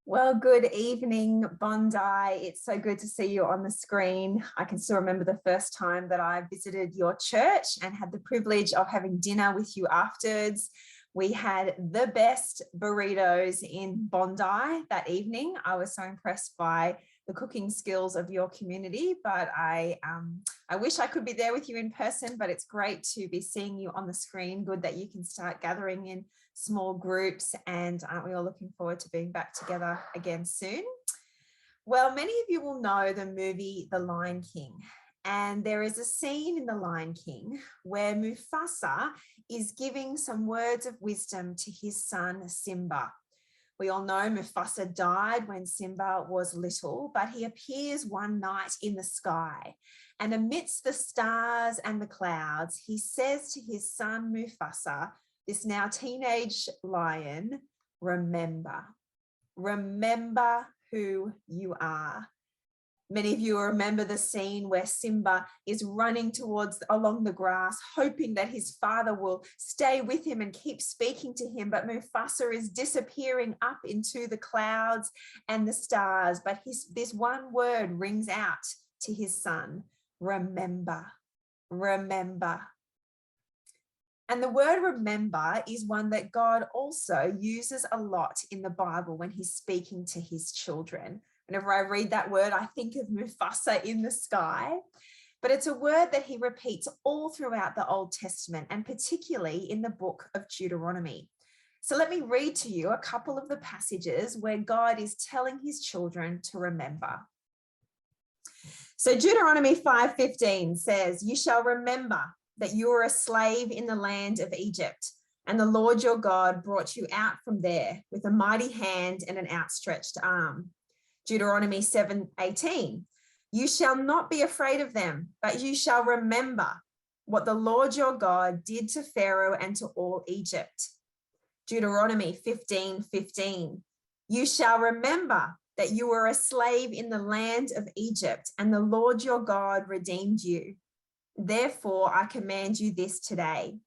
Well, good evening, Bondi. It's so good to see you on the screen. I can still remember the first time that I visited your church and had the privilege of having dinner with you afterwards. We had the best burritos in Bondi that evening. I was so impressed by the cooking skills of your community, but I wish I could be there with you in person, but it's great to be seeing you on the screen. Good that you can start gathering in small groups, and aren't we all looking forward to being back together again soon? Well, many of you will know the movie The Lion King, and there is a scene in The Lion King where Mufasa is giving some words of wisdom to his son Simba. We all know Mufasa died when Simba was little, but he appears one night in the sky, and amidst the stars and the clouds, he says to his son Mufasa, this now teenage lion, remember who you are. Many of you remember the scene where Simba is running along the grass, hoping that his father will stay with him and keep speaking to him. But Mufasa is disappearing up into the clouds and the stars. But this one word rings out to his son, remember. And the word remember is one that God also uses a lot in the Bible when he's speaking to his children. Whenever I read that word, I think of Mufasa in the sky, but it's a word that he repeats all throughout the Old Testament, and particularly in the book of Deuteronomy. So let me read to you a couple of the passages where God is telling his children to remember. So Deuteronomy 5:15 says, "You shall remember that you were a slave in the land of Egypt, and the Lord your God brought you out from there with a mighty hand and an outstretched arm." Deuteronomy 7:18, "You shall not be afraid of them, but you shall remember what the Lord your God did to Pharaoh and to all Egypt." Deuteronomy 15:15, "You shall remember that you were a slave in the land of Egypt, and the Lord your God redeemed you. Therefore, I command you this today."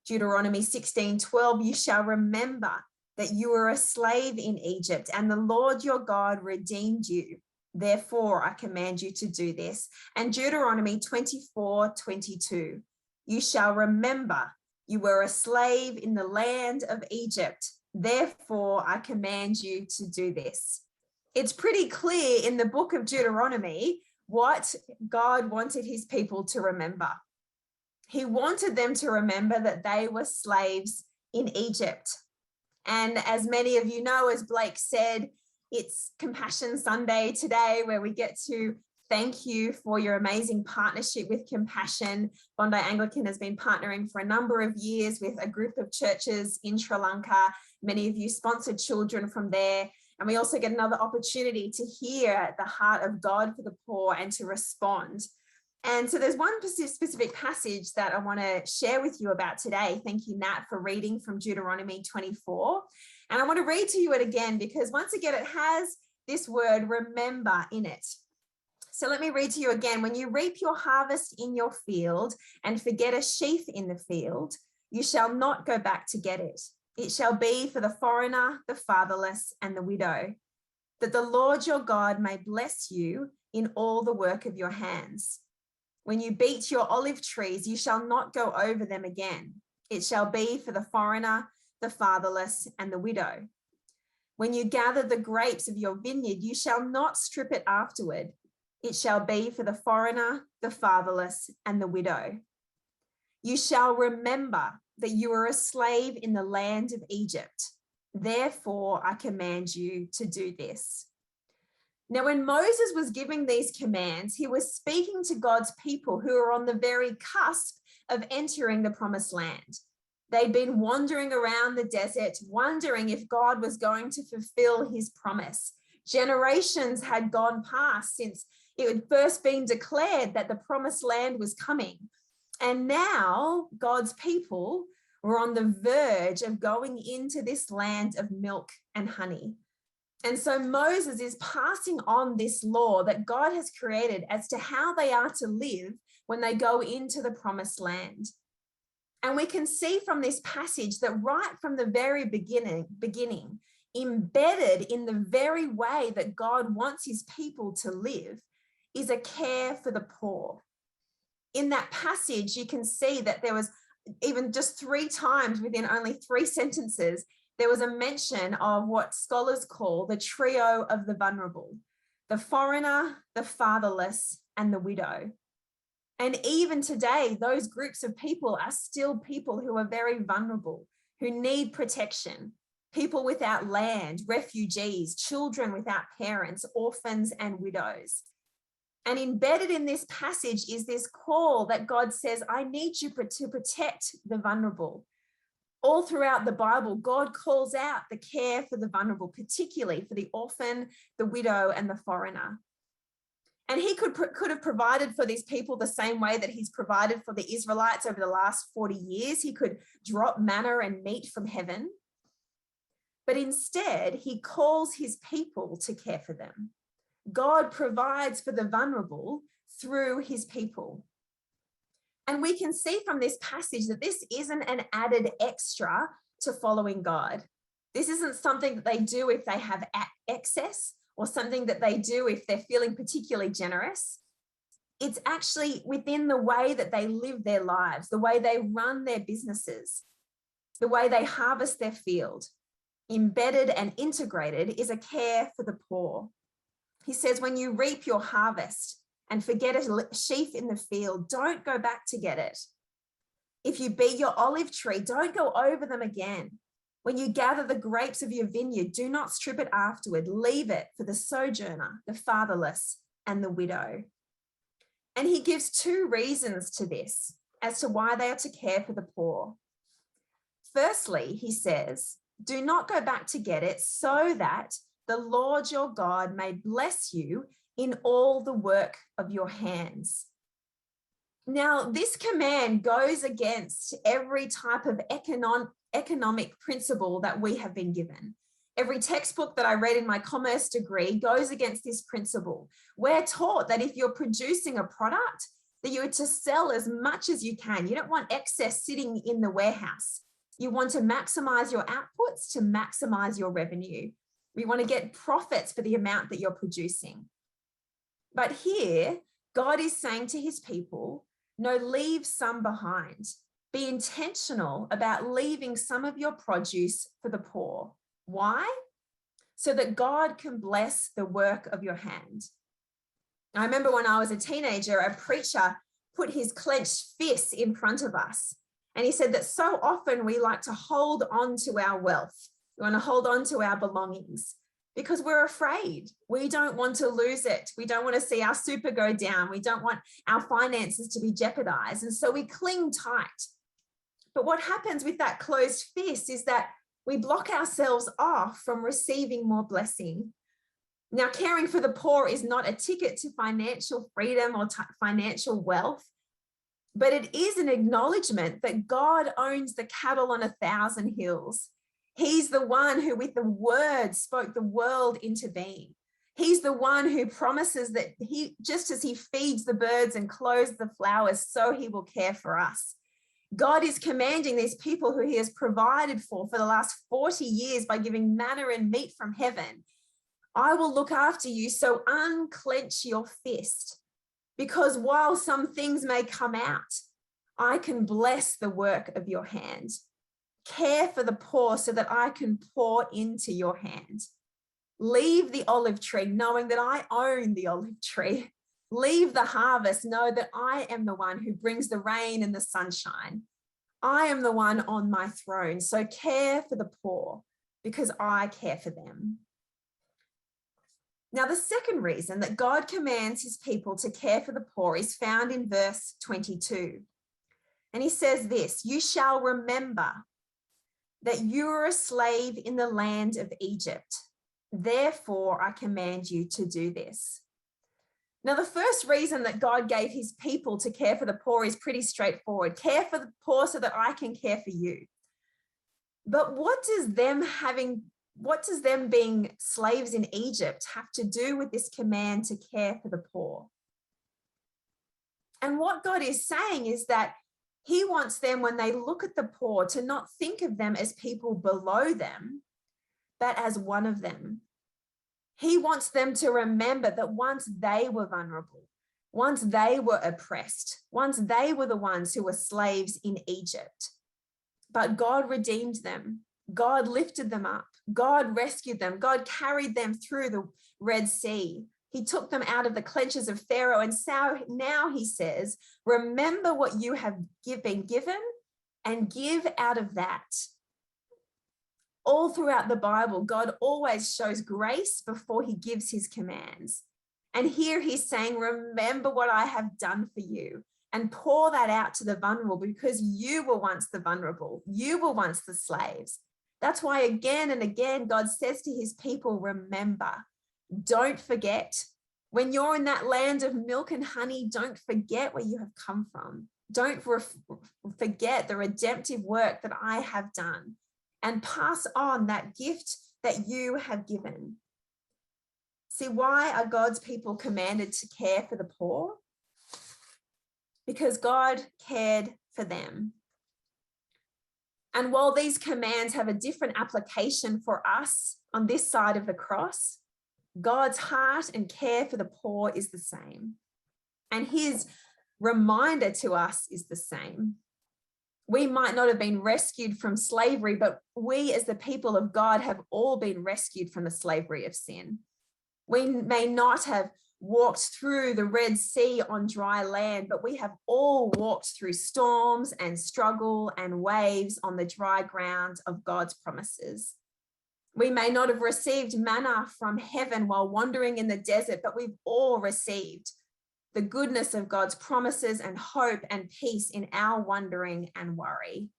Deuteronomy 16:12, "You shall remember that you were a slave in Egypt, and the Lord your God redeemed you. Therefore, I command you to do this." And Deuteronomy 24:22, "You shall remember you were a slave in the land of Egypt. Therefore, I command you to do this." It's pretty clear in the book of Deuteronomy what God wanted his people to remember. He wanted them to remember that they were slaves in Egypt. And as many of you know, as Blake said, it's Compassion Sunday today, where we get to thank you for your amazing partnership with Compassion. Bondi Anglican has been partnering for a number of years with a group of churches in Sri Lanka. Many of you sponsored children from there. And we also get another opportunity to hear the heart of God for the poor and to respond. And so there's one specific passage that I want to share with you about today. Thank you, Nat, for reading from Deuteronomy 24. And I want to read to you it again, because once again, it has this word remember in it. So let me read to you again. "When you reap your harvest in your field and forget a sheaf in the field, you shall not go back to get it. It shall be for the foreigner, the fatherless, and the widow, that the Lord your God may bless you in all the work of your hands. When you beat your olive trees, you shall not go over them again. It shall be for the foreigner, the fatherless, and the widow. When you gather the grapes of your vineyard, you shall not strip it afterward. It shall be for the foreigner, the fatherless, and the widow. You shall remember that you were a slave in the land of Egypt. Therefore, I command you to do this." Now, when Moses was giving these commands, he was speaking to God's people who were on the very cusp of entering the promised land. They'd been wandering around the desert, wondering if God was going to fulfill his promise. Generations had gone past since it had first been declared that the promised land was coming. And now God's people were on the verge of going into this land of milk and honey. And so Moses is passing on this law that God has created as to how they are to live when they go into the promised land. And we can see from this passage that right from the very beginning, Embedded in the very way that God wants his people to live is a care for the poor. In that passage, you can see that there was even just 3 times within only 3 sentences, there was a mention of what scholars call the trio of the vulnerable: the foreigner, the fatherless, and the widow. And even today, those groups of people are still people who are very vulnerable, who need protection. People without land, refugees, children without parents, orphans and widows. And embedded in this passage is this call that God says, I need you to protect the vulnerable. All throughout the Bible, God calls out the care for the vulnerable, particularly for the orphan, the widow, and the foreigner. And he could have provided for these people the same way that he's provided for the Israelites over the last 40 years. He could drop manna and meat from heaven. But instead, he calls his people to care for them. God provides for the vulnerable through his people. And we can see from this passage that this isn't an added extra to following God. This isn't something that they do if they have excess, or something that they do if they're feeling particularly generous. It's actually within the way that they live their lives, the way they run their businesses, the way they harvest their field. Embedded and integrated is a care for the poor. He says, when you reap your harvest and forget a sheaf in the field, don't go back to get it. If you beat your olive tree, don't go over them again. When you gather the grapes of your vineyard, do not strip it afterward. Leave it for the sojourner, the fatherless, and the widow. And he gives 2 reasons to this as to why they are to care for the poor. Firstly, he says, do not go back to get it, so that the Lord your God may bless you in all the work of your hands. Now, this command goes against every type of economic principle that we have been given. Every textbook that I read in my commerce degree goes against this principle. We're taught that if you're producing a product, that you are to sell as much as you can. You don't want excess sitting in the warehouse. You want to maximize your outputs to maximize your revenue. We want to get profits for the amount that you're producing. But here, God is saying to his people, no, leave some behind. Be intentional about leaving some of your produce for the poor. Why? So that God can bless the work of your hand. I remember when I was a teenager, a preacher put his clenched fist in front of us. And he said that so often we like to hold on to our wealth. We want to hold on to our belongings because we're afraid. We don't want to lose it. We don't want to see our super go down. We don't want our finances to be jeopardized. And so we cling tight. But what happens with that closed fist is that we block ourselves off from receiving more blessing. Now, caring for the poor is not a ticket to financial freedom or financial wealth, but it is an acknowledgement that God owns the cattle on 1,000 hills. He's the one who with the word spoke the world into being. He's the one who promises that he, just as he feeds the birds and clothes the flowers, so he will care for us. God is commanding these people who he has provided for the last 40 years by giving manna and meat from heaven. I will look after you, so unclench your fist. Because while some things may come out, I can bless the work of your hand. Care for the poor so that I can pour into your hand. Leave the olive tree knowing that I own the olive tree. Leave the harvest, know that I am the one who brings the rain and the sunshine. I am the one on my throne. So care for the poor because I care for them. Now, the second reason that God commands his people to care for the poor is found in verse 22. And he says this, you shall remember that you are a slave in the land of Egypt. Therefore, I command you to do this. Now, the first reason that God gave his people to care for the poor is pretty straightforward. Care for the poor so that I can care for you. But what does them being slaves in Egypt have to do with this command to care for the poor? And what God is saying is that he wants them, when they look at the poor, to not think of them as people below them, but as one of them. He wants them to remember that once they were vulnerable, once they were oppressed, once they were the ones who were slaves in Egypt, but God redeemed them. God lifted them up. God rescued them. God carried them through the Red Sea. He took them out of the clutches of Pharaoh. And so now he says, remember what you have been given and give out of that. All throughout the Bible, God always shows grace before he gives his commands. And here he's saying, remember what I have done for you, and pour that out to the vulnerable, because you were once the vulnerable. You were once the slaves. That's why again and again, God says to his people, remember, don't forget. When you're in that land of milk and honey, don't forget where you have come from. Don't forget the redemptive work that I have done, and pass on that gift that you have given. See, why are God's people commanded to care for the poor? Because God cared for them. And while these commands have a different application for us on this side of the cross, God's heart and care for the poor is the same. And his reminder to us is the same. We might not have been rescued from slavery, but we as the people of God have all been rescued from the slavery of sin. We may not have walked through the Red Sea on dry land, but we have all walked through storms and struggle and waves on the dry ground of God's promises. We may not have received manna from heaven while wandering in the desert, but we've all received the goodness of God's promises and hope and peace in our wandering and worry.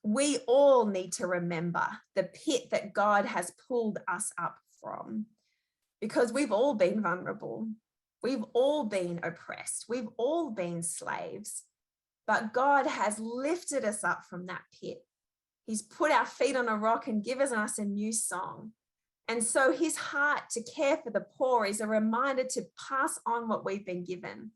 We all need to remember the pit that God has pulled us up from, because we've all been vulnerable. We've all been oppressed. We've all been slaves, but God has lifted us up from that pit. He's put our feet on a rock and given us a new song. And so his heart to care for the poor is a reminder to pass on what we've been given.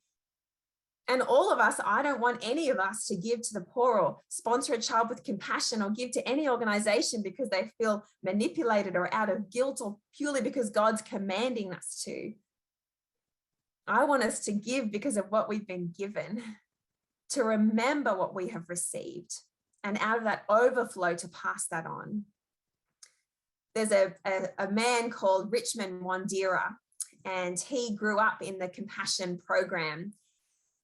And all of us, I don't want any of us to give to the poor or sponsor a child with compassion or give to any organization because they feel manipulated or out of guilt or purely because God's commanding us to. I want us to give because of what we've been given, to remember what we have received, and out of that overflow to pass that on. There's a man called Richmond Wandera, and he grew up in the Compassion program.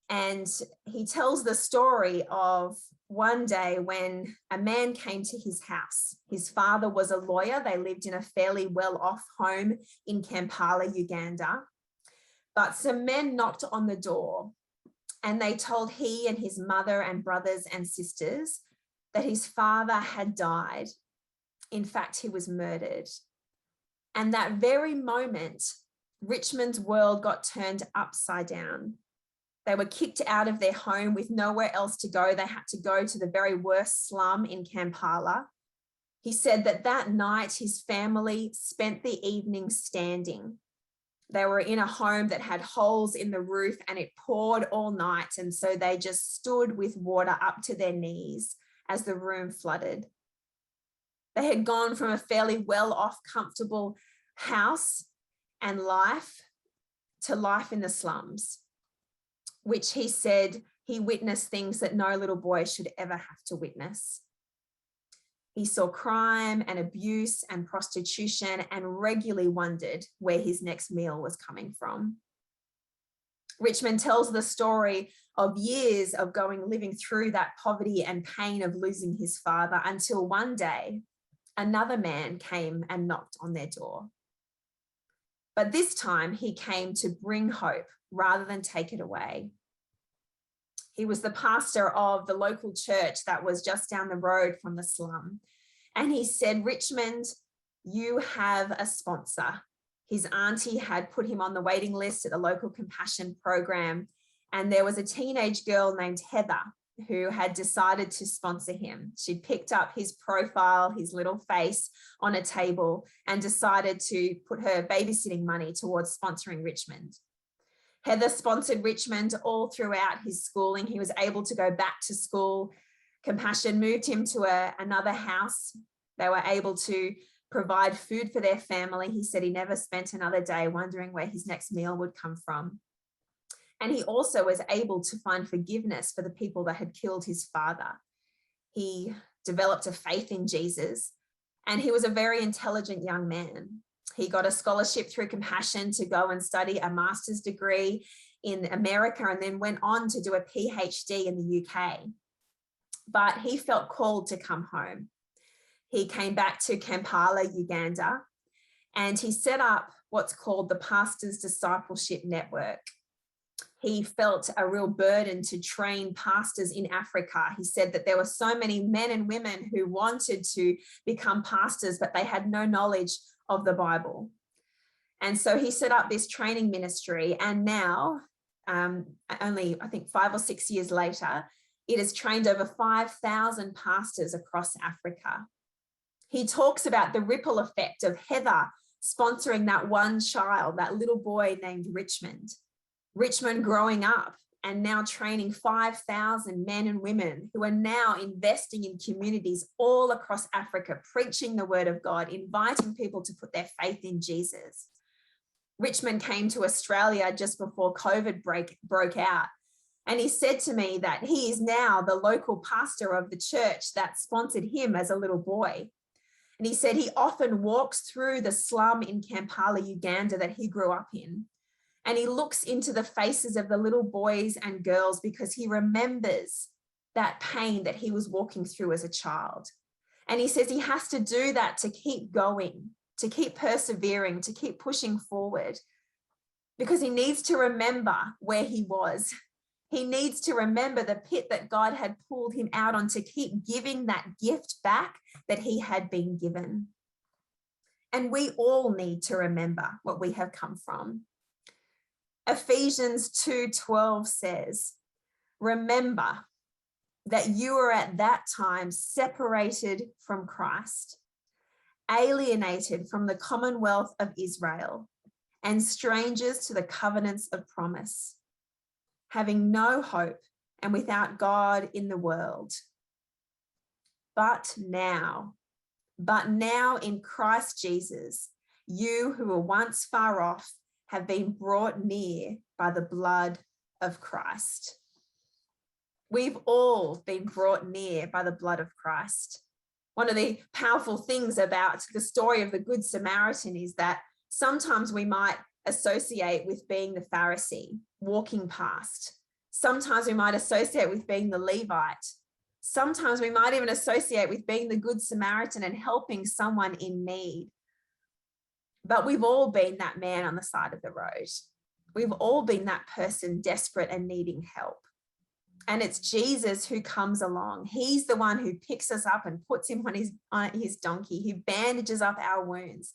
And he tells the story of one day when a man came to his house. His father was a lawyer. They lived in a fairly well-off home in Kampala, Uganda. But some men knocked on the door, and they told he and his mother and brothers and sisters that his father had died. In fact, he was murdered. And that very moment, Richmond's world got turned upside down. They were kicked out of their home with nowhere else to go. They had to go to the very worst slum in Kampala. He said that that night his family spent the evening standing. They were in a home that had holes in the roof and it poured all night. And so they just stood with water up to their knees as the room flooded. They had gone from a fairly well-off, comfortable house and life to life in the slums, which he said he witnessed things that no little boy should ever have to witness. He saw crime and abuse and prostitution and regularly wondered where his next meal was coming from. Richmond tells the story of years of living through that poverty and pain of losing his father, until one day another man came and knocked on their door. But this time he came to bring hope rather than take it away. He was the pastor of the local church that was just down the road from the slum. And he said, Richmond, you have a sponsor. His auntie had put him on the waiting list at the local Compassion program. And there was a teenage girl named Heather who had decided to sponsor him. She picked up his profile, his little face on a table, and decided to put her babysitting money towards sponsoring Richmond. Heather sponsored Richmond all throughout his schooling. He was able to go back to school. Compassion moved him to another house. They were able to provide food for their family. He said he never spent another day wondering where his next meal would come from. And he also was able to find forgiveness for the people that had killed his father. He developed a faith in Jesus, and he was a very intelligent young man. He got a scholarship through Compassion to go and study a master's degree in America, and then went on to do a PhD in the UK. But he felt called to come home. He came back to Kampala, Uganda, and he set up what's called the Pastors Discipleship Network. He felt a real burden to train pastors in Africa. He said that there were so many men and women who wanted to become pastors, but they had no knowledge of the Bible. And so he set up this training ministry, and now, only I think 5 or 6 years later, it has trained over 5,000 pastors across Africa. He talks about the ripple effect of Heather sponsoring that one child, that little boy named Richmond growing up and now training 5,000 men and women who are now investing in communities all across Africa, preaching the word of God, inviting people to put their faith in Jesus. Richmond came to Australia just before COVID broke out. And he said to me that he is now the local pastor of the church that sponsored him as a little boy. And he said he often walks through the slum in Kampala, Uganda that he grew up in. And he looks into the faces of the little boys and girls because he remembers that pain that he was walking through as a child. And he says he has to do that to keep going, to keep persevering, to keep pushing forward, because he needs to remember where he was. He needs to remember the pit that God had pulled him out on, to keep giving that gift back that he had been given. And we all need to remember what we have come from. Ephesians 2:12 says, remember that you were at that time separated from Christ, alienated from the commonwealth of Israel, and strangers to the covenants of promise, having no hope and without God in the world. But now in Christ Jesus, you who were once far off have been brought near by the blood of Christ. We've all been brought near by the blood of Christ. One of the powerful things about the story of the Good Samaritan is that sometimes we might associate with being the Pharisee, walking past. Sometimes we might associate with being the Levite. Sometimes we might even associate with being the Good Samaritan and helping someone in need. But we've all been that man on the side of the road. We've all been that person desperate and needing help. And it's Jesus who comes along. He's the one who picks us up and puts him on his donkey, who bandages up our wounds.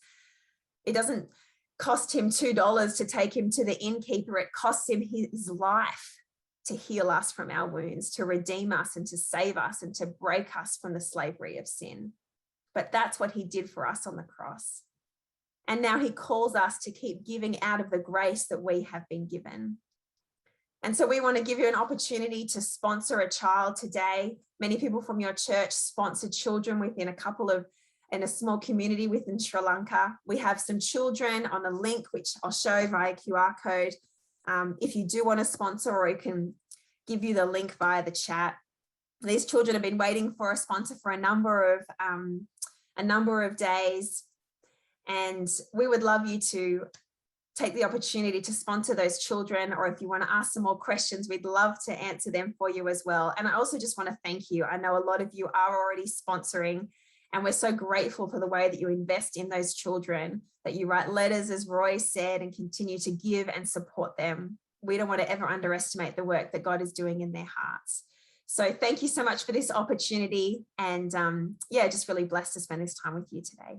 It doesn't cost him $2 to take him to the innkeeper. It costs him his life to heal us from our wounds, to redeem us and to save us and to break us from the slavery of sin. But that's what he did for us on the cross. And now he calls us to keep giving out of the grace that we have been given. And so we want to give you an opportunity to sponsor a child today. Many people from your church sponsor children within in a small community within Sri Lanka. We have some children on a link, which I'll show via QR code. If you do want to sponsor, or you can give you the link via the chat. These children have been waiting for a sponsor for a number of days. And we would love you to take the opportunity to sponsor those children, or if you want to ask some more questions, we'd love to answer them for you as well. And I also just want to thank you. I know a lot of you are already sponsoring, and we're so grateful for the way that you invest in those children, that you write letters, as Roy said, and continue to give and support them. We don't want to ever underestimate the work that God is doing in their hearts. So thank you so much for this opportunity. And just really blessed to spend this time with you today.